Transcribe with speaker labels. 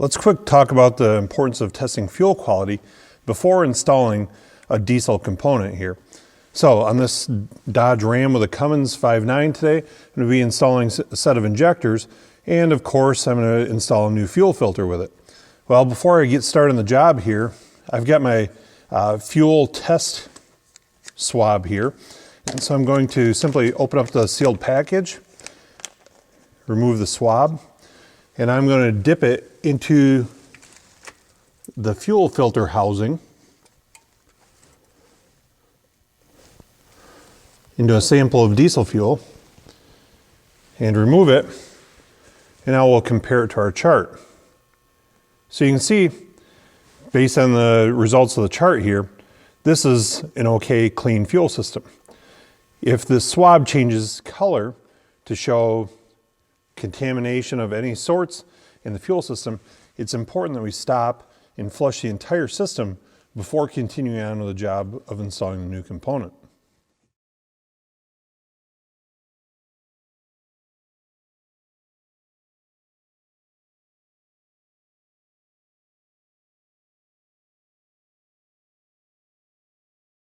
Speaker 1: Let's quick talk about the importance of testing fuel quality before installing a diesel component here. So on this Dodge Ram with a Cummins 5.9 today, I'm going to be installing a set of injectors, and of course I'm going to install a new fuel filter with it. Well, before I get started on the job here, I've got my fuel test swab here, and so I'm going to simply open up the sealed package, remove the swab, and I'm going to dip it into the fuel filter housing, into a sample of diesel fuel, and remove it, and now we'll compare it to our chart. So you can see, based on the results of the chart here, this is an okay clean fuel system. If the swab changes color to show contamination of any sorts in the fuel system, it's important that we stop and flush the entire system before continuing on with the job of installing the new component.